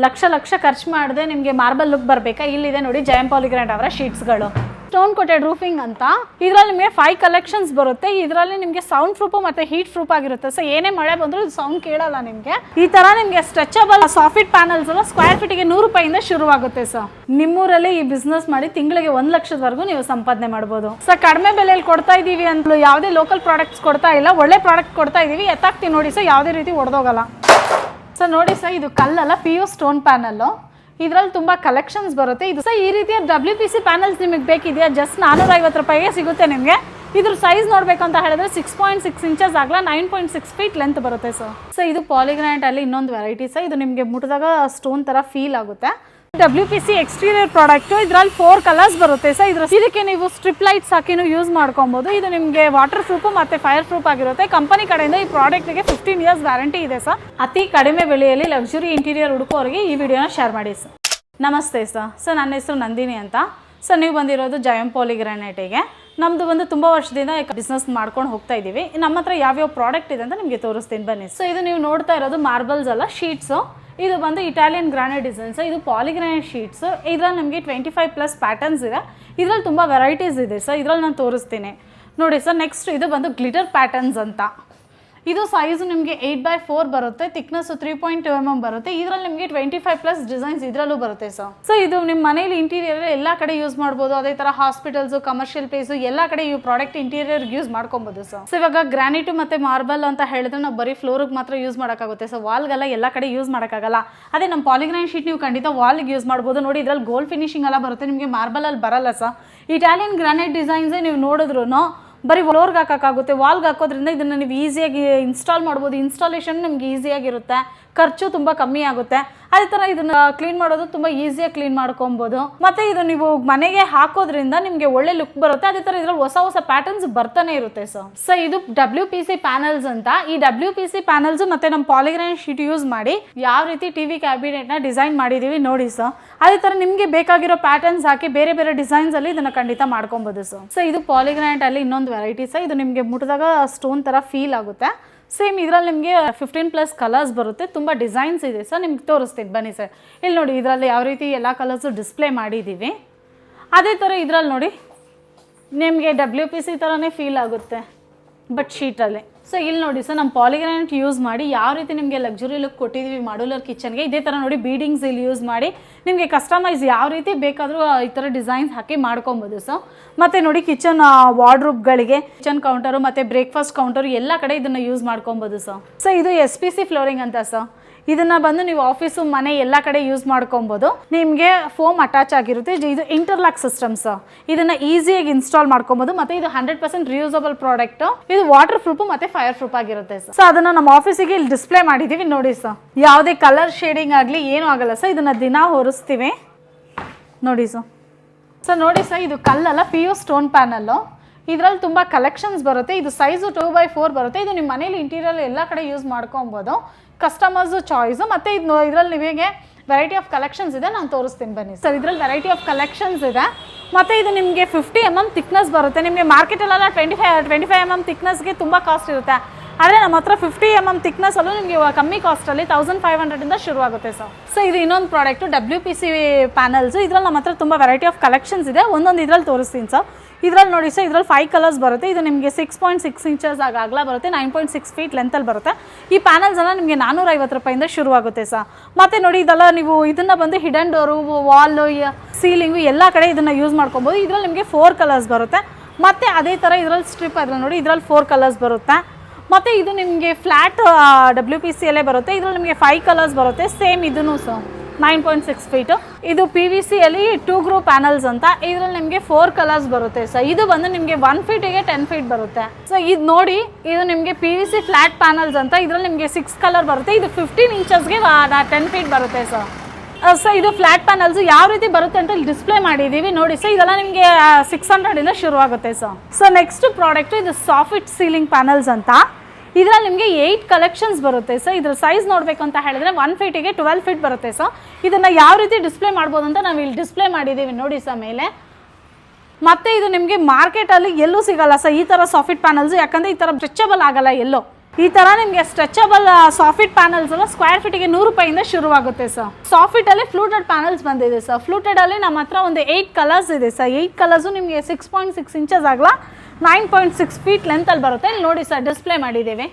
ಲಕ್ಷ ಲಕ್ಷ ಖರ್ಚು ಮಾಡದೆ ನಿಮಗೆ ಮಾರ್ಬಲ್ ಲುಕ್ ಬರಬೇಕಾ, ಇಲ್ಲಿದೆ ನೋಡಿ ಜಯಂ ಪಾಲಿಗ್ರಾಂಡ್ ಅವರ ಶೀಟ್ಸ್ಗಳು. ಸ್ಟೋನ್ ಕೋಟೆಡ್ ರೂಫಿಂಗ್ ಅಂತ, ಇದರಲ್ಲಿ ನಿಮಗೆ 5 ಕಲೆಕ್ಷನ್ಸ್ ಬರುತ್ತೆ. ಇದರಲ್ಲಿ ನಿಮಗೆ ಸೌಂಡ್ ಪ್ರೂಫ್ ಮತ್ತೆ ಹೀಟ್ ಪ್ರೂಫ್ ಆಗಿರುತ್ತೆ. ಸೊ ಏನೇ ಮಳೆ ಬಂದರೂ ಇದು ಸೌಂಡ್ ಕೇಳಲ್ಲ ನಿಮಗೆ. ಈ ತರ ನಿಮಗೆ ಸ್ಟ್ರೆಚಬಲ್ ಸಾಫಿಟ್ ಪ್ಯಾನಲ್ಸ್ ಎಲ್ಲ ಸ್ಕ್ವೇರ್ ಫೀಟ್ಗೆ 100 ರೂಪಾಯಿಂದ ಶುರುವಾಗುತ್ತೆ. ಸರ್ ನಿಮ್ಮೂರಲ್ಲಿ ಈ ಬಿಸ್ನೆಸ್ ಮಾಡಿ ತಿಂಗಳಿಗೆ 1 ಲಕ್ಷದವರೆಗೂ ನೀವು ಸಂಪಾದನೆ ಮಾಡ್ಬೋದು. ಸೊ ಕಡಿಮೆ ಬೆಲೆಯಲ್ಲಿ ಕೊಡ್ತಾ ಇದೀವಿ ಅಂತ ಯಾವುದೇ ಲೋಕಲ್ ಪ್ರಾಡಕ್ಟ್ಸ್ ಕೊಡ್ತಾ ಇಲ್ಲ, ಒಳ್ಳೆ ಪ್ರಾಡಕ್ಟ್ ಕೊಡ್ತಾ ಇದೀವಿ. ಎತ್ತಾಕ್ತಿವಿ ನೋಡಿ ಸರ್, ಯಾವುದೇ ರೀತಿ ಒಡೆದೋಗಲ್ಲ. ಸೊ ನೋಡಿ ಸರ್, ಇದು ಕಲ್ಲಲ್ಲ, PU ಸ್ಟೋನ್ ಪ್ಯಾನಲ್. ಇದರಲ್ಲಿ ತುಂಬ ಕಲೆಕ್ಷನ್ಸ್ ಬರುತ್ತೆ. ಇದು ಸಹ ಈ ರೀತಿಯ WPC ಪ್ಯಾನಲ್ಸ್ ನಿಮಗೆ ಬೇಕಿದೆಯಾ, ಜಸ್ಟ್ 450 ರೂಪಾಯಿಗೆ ಸಿಗುತ್ತೆ ನಿಮಗೆ. ಇದ್ರ ಸೈಜ್ ನೋಡಬೇಕು ಅಂತ ಹೇಳಿದ್ರೆ 6.6 ಇಂಚಸ್ ಆಗಲ್ಲ, 9.6 ಫೀಟ್ ಲೆಂತ್ ಬರುತ್ತೆ ಸರ್. ಸೊ ಇದು ಪಾಲಿಗ್ರಾನೈಟ್ ಅಲ್ಲಿ ಇನ್ನೊಂದು ವೆರೈಟಿ ಸರ್. ಇದು ನಿಮಗೆ ಮುಟ್ಟಿದಾಗ ಸ್ಟೋನ್ ತರ ಫೀಲ್ ಆಗುತ್ತೆ. WPC exterior product. ಇದರಲ್ಲಿ 4 ಕಲರ್ಸ್ ಬರುತ್ತೆ ಸರ್. ಇದಕ್ಕೆ ನೀವು ಸ್ಟ್ರಿಪ್ ಲೈಟ್ಸ್ ಹಾಕಿನೂ ಯೂಸ್ ಮಾಡ್ಕೊಬಹುದು. ಇದು ನಿಮಗೆ ವಾಟರ್ ಪ್ರೂಫ್ ಮತ್ತೆ ಫೈರ್ ಪ್ರೂಫ್ ಆಗಿರುತ್ತೆ. ಕಂಪನಿ ಕಡೆಯಿಂದ ಈ ಪ್ರಾಡಕ್ಟ್ಗೆ 15 ಇಯರ್ಸ್ ವ್ಯಾರಂಟಿ ಇದೆ ಸರ್. ಅತಿ ಕಡಿಮೆ ಬೆಲೆಯಲ್ಲಿ ಲಕ್ಸುರಿ ಇಂಟೀರಿಯರ್ ಹುಡುಕೋರಿಗೆ ಈ ವಿಡಿಯೋನ ಶೇರ್ ಮಾಡಿ ಸರ್. ನಮಸ್ತೆ ಸರ್, ನನ್ನ ಹೆಸರು ನಂದಿನಿ ಅಂತ. ಸರ್ ನೀವು ಬಂದಿರೋದು ಜಯಂ ಪಾಲಿಗ್ರಾನೈಟಿಗೆ. ನಮ್ಮದು ಒಂದು ತುಂಬ ವರ್ಷದಿಂದ ಬಿಸ್ನೆಸ್ ಮಾಡ್ಕೊಂಡು ಹೋಗ್ತಾ ಇದ್ದೀವಿ. ನಮ್ಮ ಹತ್ರ ಯಾವ್ಯಾವ ಪ್ರಾಡಕ್ಟ್ ಇದೆ ಅಂತ ನಿಮಗೆ ತೋರಿಸ್ತೀನಿ ಬನ್ನಿ. ಸೊ ಇದು ನೀವು ನೋಡ್ತಾ ಇರೋದು ಮಾರ್ಬಲ್ಸ್ ಅಲ್ಲ, ಶೀಟ್ಸು. ಇದು ಬಂದು ಇಟಾಲಿಯನ್ ಗ್ರಾನೈಟ್ ಡಿಸೈನ್ಸ್. ಇದು ಪಾಲಿಗ್ರಾನೈಟ್ ಶೀಟ್ಸ್. ಇದರಲ್ಲಿ ನಮಗೆ 25+ ಪ್ಯಾಟರ್ನ್ಸ್ ಇದೆ. ಇದರಲ್ಲಿ ತುಂಬ ವೆರೈಟೀಸ್ ಇದೆ ಸರ್. ಇದರಲ್ಲಿ ನಾನು ತೋರಿಸ್ತೀನಿ ನೋಡಿ ಸರ್. ನೆಕ್ಸ್ಟ್ ಇದು ಬಂದು ಗ್ಲಿಟರ್ ಪ್ಯಾಟರ್ನ್ಸ್ ಅಂತ. ಇದು ಸೈಜು ನಿಮಗೆ 8x4 ಬರುತ್ತೆ. ಥಿಕ್ನೆಸ್ಸು 3.2 mm ಬರುತ್ತೆ. ಇದರಲ್ಲಿ ನಿಮಗೆ 25+ ಡಿಸೈನ್ಸ್ ಇದರಲ್ಲೂ ಬರುತ್ತೆ ಸರ್. ಸೊ ಇದು ನಿಮ್ಮ ಮನೇಲಿ ಇಂಟೀರಿಯರ್ ಎಲ್ಲ ಕಡೆ ಯೂಸ್ ಮಾಡ್ಬೋದು. ಅದೇ ಥರ ಹಾಸ್ಪಿಟಲ್ಸು, ಕಮರ್ಷಿಯಲ್ ಪ್ಲೇಸು ಎಲ್ಲ ಕಡೆ ಈ ಪ್ರಾಡಕ್ಟ್ ಇಂಟೀರಿಯರ್ ಯೂಸ್ ಮಾಡ್ಕೊಬೋದು ಸರ್. ಸೊ ಇವಾಗ ಗ್ರಾನೈಟು ಮತ್ತು ಮಾರ್ಬಲ್ ಅಂತ ಹೇಳಿದ್ರೆ ನಾವು ಬರೀ ಫ್ಲೋರಿಗೆ ಮಾತ್ರ ಯೂಸ್ ಮಾಡೋಕ್ಕಾಗುತ್ತೆ ಸರ್. ವಾಲ್ಗೆಲ್ಲ ಎಲ್ಲ ಕಡೆ ಯೂಸ್ ಮಾಡೋಕ್ಕಾಗಲ್ಲ. ಅದೇ ನಮ್ಮ ಪಾಲಿಗ್ರಾನೈಟ್ ಶೀಟ್ ನೀವು ಖಂಡಿತ ವಾಲ್ಗೆ ಯೂಸ್ ಮಾಡ್ಬೋದು. ನೋಡಿ ಇದರಲ್ಲಿ ಗೋಲ್ಡ್ ಫಿನಿಶಿಂಗ್ ಎಲ್ಲ ಬರುತ್ತೆ, ನಿಮಗೆ ಮಾರ್ಬಲಲ್ಲಿ ಬರಲ್ಲ ಸರ್. ಇಟಾಲಿಯನ್ ಗ್ರಾನೈಟ್ ಡಿಸೈನ್ಸೇ ನೀವು ನೋಡಿದ್ರು ಬರೀ ಫ್ಲೋರ್ಗೆ ಹಾಕೋಕ್ಕಾಗುತ್ತೆ. ವಾಲ್ಗೆ ಹಾಕೋದ್ರಿಂದ ಇದನ್ನು ನೀವು ಈಸಿಯಾಗಿ ಇನ್ಸ್ಟಾಲ್ ಮಾಡ್ಬೋದು. ಇನ್ಸ್ಟಾಲೇಷನ್ ನಿಮ್ಗೆ ಈಸಿಯಾಗಿರುತ್ತೆ, ಖರ್ಚು ತುಂಬ ಕಮ್ಮಿ ಆಗುತ್ತೆ. ಅದೇ ಥರ ಇದನ್ನು ಕ್ಲೀನ್ ಮಾಡೋದು ತುಂಬ ಈಸಿಯಾಗಿ ಕ್ಲೀನ್ ಮಾಡ್ಕೊಬೋದು. ಮತ್ತು ಇದು ನೀವು ಮನೆಗೆ ಹಾಕೋದ್ರಿಂದ ನಿಮಗೆ ಒಳ್ಳೆ ಲುಕ್ ಬರುತ್ತೆ. ಅದೇ ಥರ ಇದರಲ್ಲಿ ಹೊಸ ಹೊಸ ಪ್ಯಾಟರ್ನ್ಸ್ ಬರ್ತಾನೆ ಇರುತ್ತೆ ಸರ್. ಸೊ ಇದು WPC ಪ್ಯಾನಲ್ಸ್ ಅಂತ. ಈ WPC ಪ್ಯಾನಲ್ಸ್ ಮತ್ತು ನಮ್ಮ ಪಾಲಿಗ್ರಾನೈಟ್ ಶೀಟ್ ಯೂಸ್ ಮಾಡಿ ಯಾವ ರೀತಿ TV ಕ್ಯಾಬಿನೆಟ್ನ ಡಿಸೈನ್ ಮಾಡಿದ್ದೀವಿ ನೋಡಿ ಸರ್. ಅದೇ ಥರ ನಿಮಗೆ ಬೇಕಾಗಿರೋ ಪ್ಯಾಟರ್ನ್ಸ್ ಹಾಕಿ ಬೇರೆ ಬೇರೆ ಡಿಸೈನ್ಸಲ್ಲಿ ಇದನ್ನು ಖಂಡಿತ ಮಾಡ್ಕೊಬೋದು ಸರ್. ಸೊ ಇದು ಪಾಲಿಗ್ರಾನೈಟ್ ಅಲ್ಲಿ ಇನ್ನೊಂದು ವೆರೈಟಿ ಸರ್. ಇದು ನಿಮಗೆ ಮುಟ್ಟಿದಾಗ ಸ್ಟೋನ್ ಥರ ಫೀಲ್ ಆಗುತ್ತೆ. ಸೇಮ್ ಇದರಲ್ಲಿ ನಿಮಗೆ 15+ ಕಲರ್ಸ್ ಬರುತ್ತೆ. ತುಂಬ ಡಿಸೈನ್ಸ್ ಇದೆ ಸರ್. ನಿಮ್ಗೆ ತೋರಿಸ್ತೀನಿ ಬನ್ನಿ ಸರ್. ಇಲ್ಲಿ ನೋಡಿ, ಇದರಲ್ಲಿ ಯಾವ ರೀತಿ ಎಲ್ಲ ಕಲರ್ಸು ಡಿಸ್ಪ್ಲೇ ಮಾಡಿದ್ದೀವಿ. ಅದೇ ಥರ ಇದರಲ್ಲಿ ನೋಡಿ ನಿಮಗೆ WPC ಥರನೇ ಫೀಲ್ ಆಗುತ್ತೆ, ಬಟ್ ಶೀಟಲ್ಲಿ. ಸೊ ಇಲ್ಲಿ ನೋಡಿ ಸರ್, ನಮ್ಮ ಪಾಲಿಗ್ರಾನೈಟ್ ಯೂಸ್ ಮಾಡಿ ಯಾವ ರೀತಿ ನಿಮಗೆ ಲಕ್ಸುರಿ ಲುಕ್ ಕೊಟ್ಟಿದ್ದೀವಿ ಮಾಡ್ಯುಲರ್ ಕಿಚನ್ಗೆ. ಇದೇ ಥರ ನೋಡಿ ಬೀಡಿಂಗ್ಸ್ ಇಲ್ಲಿ ಯೂಸ್ ಮಾಡಿ ನಿಮಗೆ ಕಸ್ಟಮೈಸ್ ಯಾವ ರೀತಿ ಬೇಕಾದರೂ ಈ ಥರ ಡಿಸೈನ್ಸ್ ಹಾಕಿ ಮಾಡ್ಕೊಬೋದು ಸರ್. ಮತ್ತು ನೋಡಿ ಕಿಚನ್ ವಾರ್ಡ್ರೂಬ್ಗಳಿಗೆ, ಕಿಚನ್ ಕೌಂಟರು ಮತ್ತು ಬ್ರೇಕ್ಫಾಸ್ಟ್ ಕೌಂಟರು ಎಲ್ಲ ಕಡೆ ಇದನ್ನು ಯೂಸ್ ಮಾಡ್ಕೊಬೋದು ಸರ್. ಸೊ ಇದು SPC ಫ್ಲೋರಿಂಗ್ ಅಂತ ಸರ್. ಇದನ್ನು ಬಂದು ನೀವು ಆಫೀಸು, ಮನೆ ಎಲ್ಲ ಕಡೆ ಯೂಸ್ ಮಾಡ್ಕೊಬೋದು. ನಿಮಗೆ ಫೋಮ್ ಅಟ್ಯಾಚ್ ಆಗಿರುತ್ತೆ. ಇದು ಇಂಟರ್ಲಾಕ್ ಸಿಸ್ಟಮ್ ಸರ್. ಇದನ್ನು ಈಸಿಯಾಗಿ ಇನ್ಸ್ಟಾಲ್ ಮಾಡ್ಕೊಬೋದು. ಮತ್ತು ಇದು 100% ರಿಯೂಸಬಲ್ ಪ್ರಾಡಕ್ಟ್. ಇದು ವಾಟರ್ ಪ್ರೂಫ್ ಮತ್ತು ಫೈರ್ ಪ್ರೂಫ್ ಆಗಿರುತ್ತೆ ಸರ್. ಸೊ ಅದನ್ನು ನಮ್ಮ ಆಫೀಸಿಗೆ ಇಲ್ಲಿ ಡಿಸ್ಪ್ಲೇ ಮಾಡಿದ್ದೀವಿ ನೋಡಿ ಸರ್. ಯಾವುದೇ ಕಲರ್ ಶೇಡಿಂಗ್ ಆಗಲಿ ಏನೂ ಆಗಲ್ಲ ಸರ್. ಇದನ್ನು ದಿನ ಹೊರಿಸ್ತೀವಿ ನೋಡಿ ಸರ್. ಸೊ ನೋಡಿ ಸರ್, ಇದು ಕಲ್ಲಲ್ಲ, PU ಸ್ಟೋನ್ ಪ್ಯಾನಲ್ಲು. ಇದರಲ್ಲಿ ತುಂಬ ಕಲೆಕ್ಷನ್ಸ್ ಬರುತ್ತೆ. ಇದು ಸೈಜು 2x4 ಬರುತ್ತೆ. ಇದು ನಿಮ್ಮ ಮನೇಲಿ ಇಂಟೀರಿಯರ್ ಎಲ್ಲ ಕಡೆ ಯೂಸ್ ಮಾಡ್ಕೊಬೋದು. Customers choice. ಮತ್ತು ಇದು ಇದರಲ್ಲಿ ನಿಮಗೆ ವೆರೈಟಿ ಆಫ್ ಕಲೆಕ್ಷನ್ಸ್ ಇದೆ, ನಾನು ತೋರಿಸ್ತೀನಿ ಬನ್ನಿ ಸರ್. ಇದರಲ್ಲಿ ವೆರೈಟಿ ಆಫ್ ಕಲೆಕ್ಷನ್ಸ್ ಇದೆ. ಮತ್ತು ಇದು ನಿಮಗೆ 50 mm ಥಿಕ್ನೆಸ್ ಬರುತ್ತೆ. ನಿಮಗೆ ಮಾರ್ಕೆಟಲ್ಲೆಲ್ಲ 25 mm ಥಿಕ್ನೆಸ್ಗೆ ತುಂಬ ಕಾಸ್ಟ್ ಇರುತ್ತೆ. ಆದರೆ ನಮ್ಮ ಹತ್ರ 50 mm ಥಿಕ್ನೆಸ್ಸಲ್ಲೂ ನಿಮಗೆ ಕಮ್ಮಿ ಕಾಸ್ಟಲ್ಲಿ 1500ಇಂದ ಶುರುವಾಗುತ್ತೆ ಸರ್. ಸೊ ಇದು ಇನ್ನೊಂದು ಪ್ರಾಡಕ್ಟು WPC ಪ್ಯಾನಲ್ಸು. ಇದರಲ್ಲಿ ನಮ್ಮ ಹತ್ರ ತುಂಬ ವೆರೈಟಿ ಆಫ್ ಕಲೆಕ್ಷನ್ಸ್ ಇದೆ. ಒಂದೊಂದು ಇದರಲ್ಲಿ ತೋರಿಸ್ತೀನಿ ಸರ್. ಇದರಲ್ಲಿ ನೋಡಿ ಸರ್, ಇದರಲ್ಲಿ 5 ಕಲರ್ಸ್ ಬರುತ್ತೆ. ಇದು ನಿಮಗೆ 6.6 ಇಂಚಸ್ ಆಗಲ ಬರುತ್ತೆ, 9.6 ಫೀಟ್ ಲೆಂತಲ್ಲಿ ಬರುತ್ತೆ. ಈ ಪ್ಯಾನಲ್ಸ್ ಎಲ್ಲ ನಿಮಗೆ 450 ರೂಪಾಯಿಂದ ಶುರುವಾಗುತ್ತೆ ಸರ್. ಮತ್ತು ನೋಡಿ ಇದೆಲ್ಲ ನೀವು ಇದನ್ನು ಬಂದು ಹಿಡನ್ ಡೋರು, ವಾಲು, ಸೀಲಿಂಗು ಎಲ್ಲ ಕಡೆ ಇದನ್ನು ಯೂಸ್ ಮಾಡ್ಕೊಬೋದು. ಇದರಲ್ಲಿ ನಿಮಗೆ 4 ಕಲರ್ಸ್ ಬರುತ್ತೆ. ಮತ್ತು ಅದೇ ಥರ ಇದರಲ್ಲಿ ಸ್ಟ್ರಿಪ್ ಅದರಲ್ಲಿ ನೋಡಿ, ಇದರಲ್ಲಿ 4 ಕಲರ್ಸ್ ಬರುತ್ತೆ. ಮತ್ತು ಇದು ನಿಮಗೆ ಫ್ಲ್ಯಾಟ್ WPC ಅಲ್ಲೇ ಬರುತ್ತೆ. ಇದರಲ್ಲಿ ನಿಮಗೆ 5 ಕಲರ್ಸ್ ಬರುತ್ತೆ. ಸೇಮ್ ಇದೂ ಸರ್ 9.6 ಫೀಟು. ಇದು PVC ಅಲ್ಲಿ 2 ಗ್ರೂಪ್ ಪ್ಯಾನಲ್ಸ್ ಅಂತ. ಇದರಲ್ಲಿ ನಿಮಗೆ 4 ಕಲರ್ಸ್ ಬರುತ್ತೆ ಸರ್. ಇದು ಬಂದು ನಿಮಗೆ 1 ಫೀಟಿಗೆ 10 ಫೀಟ್ ಬರುತ್ತೆ. ಸೊ ಇದು ನೋಡಿ, ಇದು ನಿಮಗೆ PVC ಫ್ಲ್ಯಾಟ್ ಪ್ಯಾನಲ್ಸ್ ಅಂತ. ಇದರಲ್ಲಿ ನಿಮಗೆ 6 ಕಲರ್ ಬರುತ್ತೆ. ಇದು 15 ಇಂಚಸ್ಗೆ 10 ಫೀಟ್ ಬರುತ್ತೆ ಸರ್. ಸೊ ಇದು ಫ್ಲ್ಯಾಟ್ ಪ್ಯಾನಲ್ಸ್ ಯಾವ ರೀತಿ ಬರುತ್ತೆ ಅಂತ ಇಲ್ಲಿ ಡಿಸ್ಪ್ಲೇ ಮಾಡಿದ್ದೀವಿ ನೋಡಿ ಸರ್. ಇದೆಲ್ಲ ನಿಮಗೆ 600ಇಂದ ಶುರುವಾಗುತ್ತೆ ಸರ್. ಸೊ ನೆಕ್ಸ್ಟ್ ಪ್ರಾಡಕ್ಟು ಇದು ಸಾಫಿಟ್ ಸೀಲಿಂಗ್ ಪ್ಯಾನಲ್ಸ್ ಅಂತ. ಇದರಲ್ಲಿ ನಿಮಗೆ 8 ಕಲೆಕ್ಷನ್ಸ್ ಬರುತ್ತೆ ಸರ್. ಇದ್ರ ಸೈಜ್ ನೋಡಬೇಕು ಅಂತ ಹೇಳಿದ್ರೆ 1 ಫೀಟಿಗೆ 12 ಫೀಟ್ ಬರುತ್ತೆ ಸರ್. ಇದನ್ನು ಯಾವ ರೀತಿ ಡಿಸ್ಪ್ಲೇ ಮಾಡ್ಬೋದು ಅಂತ ನಾವು ಇಲ್ಲಿ ಡಿಸ್ಪ್ಲೇ ಮಾಡಿದ್ದೀವಿ ನೋಡಿ ಸರ್ ಮೇಲೆ. ಮತ್ತು ಇದು ನಿಮಗೆ ಮಾರ್ಕೆಟಲ್ಲಿ ಎಲ್ಲೂ ಸಿಗಲ್ಲ ಸರ್ ಈ ಥರ ಸಾಫಿಟ್ ಪ್ಯಾನಲ್ಸ್. ಯಾಕಂದರೆ ಈ ಥರ ಸ್ಟ್ರೆಚಬಲ್ ಆಗಲ್ಲ ಎಲ್ಲೋ. ಈ ತರ ನಿಮಗೆ ಸ್ಟ್ರೆಚಬಲ್ ಸಾಫಿಟ್ ಪ್ಯಾನಲ್ಸ್ ಎಲ್ಲ ಸ್ಕ್ವೇರ್ ಫೀಟ್ಗೆ 100 ರೂಪಾಯಿಂದ ಶುರುವಾಗುತ್ತೆ ಸರ್. ಸಾಫಿಟ್ ಅಲ್ಲಿ ಫ್ಲೂಟೆಡ್ ಪ್ಯಾನಲ್ಸ್ ಬಂದಿದೆ ಸರ್. ಫ್ಲೂಟೆಡ್ ಅಲ್ಲಿ ನಮ್ಮ ಹತ್ರ ಒಂದು 8 ಕಲರ್ಸ್ ಇದೆ ಸರ್. 8 ಕಲರ್ಸ್ ನಿಮಗೆ 6.6 ಇಂಚಸ್ ಆಗಲ್ಲ 9.6 ಫೀಟ್ ಲೆಂತ್ ಅಲ್ಲಿ ಬರುತ್ತೆ. ಇಲ್ಲಿ ನೋಡಿ ಸರ್, ಡಿಸ್ಪ್ಲೇ ಮಾಡಿದ್ದೇವೆ.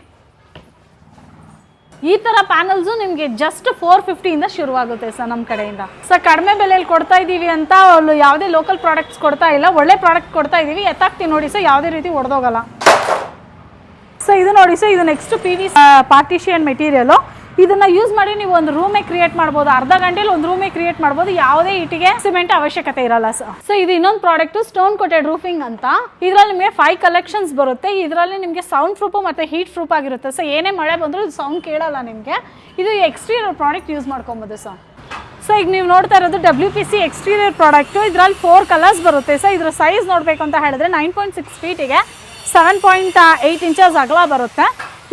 ಈ ತರ ಪ್ಯಾನಲ್ಸು ನಿಮಗೆ ಜಸ್ಟ್ 450 ಇಂದ ಶುರುವಾಗುತ್ತೆ ಸರ್ ನಮ್ಮ ಕಡೆಯಿಂದ. ಸರ್ ಕಡಿಮೆ ಬೆಲೆಯಲ್ಲಿ ಕೊಡ್ತಾ ಇದೀವಿ ಅಂತ ಯಾವುದೇ ಲೋಕಲ್ ಪ್ರಾಡಕ್ಟ್ಸ್ ಕೊಡ್ತಾ ಇಲ್ಲ, ಒಳ್ಳೆ ಪ್ರಾಡಕ್ಟ್ ಕೊಡ್ತಾ ಇದೀವಿ. ಎತ್ತಾಕ್ತಿವಿ ನೋಡಿ ಸರ್, ಯಾವುದೇ ರೀತಿ ಒಡೆದೋಗಲ್ಲ. ಸೊ ಇದು ನೋಡಿ ಸರ್, ಇದು ನೆಕ್ಸ್ಟ್ PVC ಪಾರ್ಟಿಷಿಯನ್ ಮೆಟೀರಿಯಲು. ಇದನ್ನ ಯೂಸ್ ಮಾಡಿ ನೀವು ಒಂದು ರೂಮೇ ಕ್ರಿಯೇಟ್ ಮಾಡ್ಬೋದು. ಅರ್ಧ ಗಂಟೆಲಿ ಒಂದು ರೂಮೇ ಕ್ರಿಯೇಟ್ ಮಾಡ್ಬೋದು. ಯಾವುದೇ ಇಟ್ಟಿಗೆ ಸಿಮೆಂಟ್ ಅವಶ್ಯಕತೆ ಇರಲ್ಲ ಸರ್. ಸೊ ಇದು ಇನ್ನೊಂದು ಪ್ರಾಡಕ್ಟ್ ಸ್ಟೋನ್ ಕೋಟೆಡ್ ರೂಫಿಂಗ್ ಅಂತ. ಇದರಲ್ಲಿ ನಿಮಗೆ 5 ಕಲೆಕ್ಷನ್ಸ್ ಬರುತ್ತೆ. ಇದರಲ್ಲಿ ನಿಮಗೆ ಸೌಂಡ್ ಪ್ರೂಫ್ ಮತ್ತೆ ಹೀಟ್ ಪ್ರೂಫ್ ಆಗಿರುತ್ತೆ. ಸೊ ಏನೇ ಮಳೆ ಬಂದರೂ ಇದು ಸೌಂಡ್ ಕೇಳಲ್ಲ ನಿಮಗೆ. ಇದು ಎಕ್ಸ್ಟೀರಿಯರ್ ಪ್ರಾಡಕ್ಟ್ ಯೂಸ್ ಮಾಡ್ಕೊಬೋದು ಸರ್. ಸೊ ಈಗ ನೀವು ನೋಡ್ತಾ ಇರೋದು WPC ಎಕ್ಸ್ಟೀರಿಯರ್ ಪ್ರಾಡಕ್ಟು. ಇದರಲ್ಲಿ 4 ಕಲರ್ಸ್ ಬರುತ್ತೆ ಸರ್. ಇದ್ರ ಸೈಜ್ ನೋಡಬೇಕು ಅಂತ ಹೇಳಿದ್ರೆ 9.6 ಫೀಟಿಗೆ 7.8 ಇಂಚಸ್ ಅಗಲ ಬರುತ್ತೆ.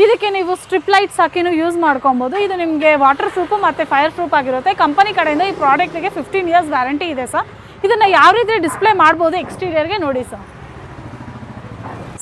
ಇದಕ್ಕೆ ನೀವು ಸ್ಟ್ರಿಪ್ ಲೈಟ್ಸ್ ಹಾಕಿನೂ ಯೂಸ್ ಮಾಡ್ಕೊಬೋದು. ಇದು ನಿಮಗೆ ವಾಟರ್ ಪ್ರೂಫು ಮತ್ತು ಫೈರ್ ಪ್ರೂಫ್ ಆಗಿರುತ್ತೆ. ಕಂಪನಿ ಕಡೆಯಿಂದ ಈ ಪ್ರಾಡಕ್ಟ್ಗೆ 15 ಇಯರ್ಸ್ ವ್ಯಾರಂಟಿ ಇದೆ ಸರ್. ಇದನ್ನು ಯಾವ ರೀತಿ ಡಿಸ್ಪ್ಲೇ ಮಾಡ್ಬೋದು ಎಕ್ಸ್ಟೀರಿಯರ್ಗೆ ನೋಡಿ ಸರ್.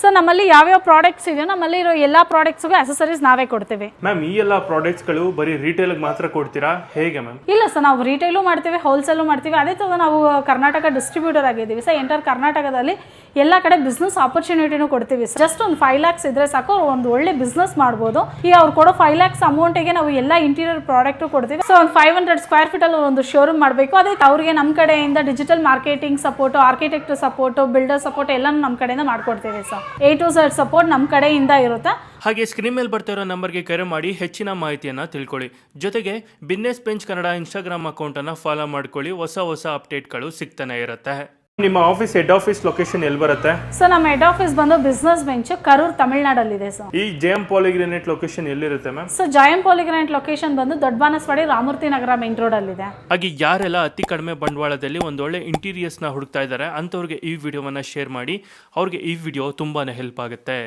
ಸೊ ನಮ್ಮಲ್ಲಿ ಯಾವ್ಯಾವ ಪ್ರಾಡಕ್ಟ್ಸ್ ಇದೆಯೋ ನಮ್ಮಲ್ಲಿ ಇರೋ ಎಲ್ಲ ಪ್ರಾಡಕ್ಟ್ಸ್ಗೂ ಅಸೆಸರೀಸ್ ನಾವೇ ಕೊಡ್ತೀವಿ. ಮ್ಯಾಮ್ ಈ ಎಲ್ಲ ಪ್ರಾಡಕ್ಟ್ಸ್ಗಳು ಬರೀ ರಿಟೇಲ್ಗೆ ಮಾತ್ರ ಕೊಡ್ತೀರಾ ಹೇಗೆ ಮ್ಯಾಮ್? ಇಲ್ಲ ಸರ್, ನಾವು ರಿಟೇಲು ಮಾಡ್ತೀವಿ, ಹೋಲ್ಸೇಲು ಮಾಡ್ತೀವಿ. ಅದೇ ಥರ ನಾವು ಕರ್ನಾಟಕ ಡಿಸ್ಟ್ರಿಬ್ಯೂಟರ್ ಆಗಿದ್ದೀವಿ ಸರ್. ಎಂಟರ್ ಕರ್ನಾಟಕದಲ್ಲಿ ಎಲ್ಲ ಕಡೆ ಬಿಸ್ನೆಸ್ ಆಪರ್ಚುನಿಟಿನೂ ಕೊಡ್ತೀವಿ ಸರ್. ಜಸ್ಟ್ ಒಂದು 5 lakhs ಇದ್ರೆ ಸಾಕು, ಒಂದು ಒಳ್ಳೆ ಬಿಸ್ನೆಸ್ ಮಾಡ್ಬೋದು. ಈಗ ಅವ್ರು ಕೊಡೋ 5 lakhs ಅಮೌಂಟಿಗೆ ನಾವು ಎಲ್ಲ ಇಂಟೀರಿಯರ್ ಪ್ರಾಡಕ್ಟು ಕೊಡ್ತೀವಿ. ಸೊ ಒಂದು 500 ಸ್ಕ್ವೇರ್ ಫೀಟಲ್ಲಿ ಒಂದು ಶೋರೂಮ್ ಮಾಡಬೇಕು. ಅದೇ ಅವ್ರಿಗೆ ನಮ್ಮ ಕಡೆಯಿಂದ digital marketing support, architect support, builder support ಎಲ್ಲನೂ ನಮ್ಮ ಕಡೆಯಿಂದ ಮಾಡ್ಕೊಡ್ತೀವಿ sir. A to Z support ನಮ್ಮ ಕಡೆಯಿಂದ ಇರುತ್ತೆ. ಹಾಗೆ ಸ್ಕ್ರೀನ್ ಮೇಲೆ ಬರ್ತಾ ಇರೋ ನಂಬರ್ಗೆ ಕರೆ ಮಾಡಿ ಹೆಚ್ಚಿನ ಮಾಹಿತಿಯನ್ನು ತಿಳ್ಕೊಳ್ಳಿ. ಜೊತೆಗೆ ಬಿಸ್ನೆಸ್ ಬೆಂಚ್ ಕನ್ನಡ ಇನ್ಸ್ಟಾಗ್ರಾಮ್ ಅಕೌಂಟನ್ನು ಫಾಲೋ ಮಾಡ್ಕೊಳ್ಳಿ. ಹೊಸ ಅಪ್ಡೇಟ್ಗಳು ಸಿಗ್ತಾನೆ ಇರುತ್ತೆ. ನಿಮ್ಮ ಆಫೀಸ್ ಹೆಡ್ ಆಫೀಸ್ ಲೊಕೇಶನ್ ಎಲ್ಲಿ ಬರುತ್ತೆ? ಸರ್ ನಮ್ಮ ಹೆಡ್ ಆಫೀಸ್ ಬಂದು ಬಿಸ್ನೆಸ್ ಬೆಂಚ್ ಕರೂರ್ ತಮಿಳ್ನಾಡಲ್ಲಿದೆ ಸರ್. ಈ ಜೆಎಂ ಪಾಲಿಗ್ರಾನೈಟ್ ಲೊಕೇಶನ್ ಎಲ್ಲಿರುತ್ತೆ ma'am? Sir JM polygranite location ಬಂದು ದೊಡ್ಡ ಬಾನಸವಾಡಿ ರಾಮೂರ್ತಿ ನಗರ ಮೇನ್ ರೋಡ್ ಅಲ್ಲಿದೆ. ಹಾಗೆ ಯಾರೆಲ್ಲ ಅತಿ ಕಡಿಮೆ ಬಂಡವಾಳದಲ್ಲಿ ಒಂದೊಳ್ಳೆ ಇಂಟೀರಿಯರ್ಸ್ನ ಹುಡುಕ್ತಾ ಇದ್ದಾರೆ ಅಂಥವ್ರಿಗೆ ಈ ವಿಡಿಯೋವನ್ನು ಶೇರ್ ಮಾಡಿ. ಅವ್ರಿಗೆ ಈ ವಿಡಿಯೋ ತುಂಬಾನೇ ಹೆಲ್ಪ್ ಆಗುತ್ತೆ.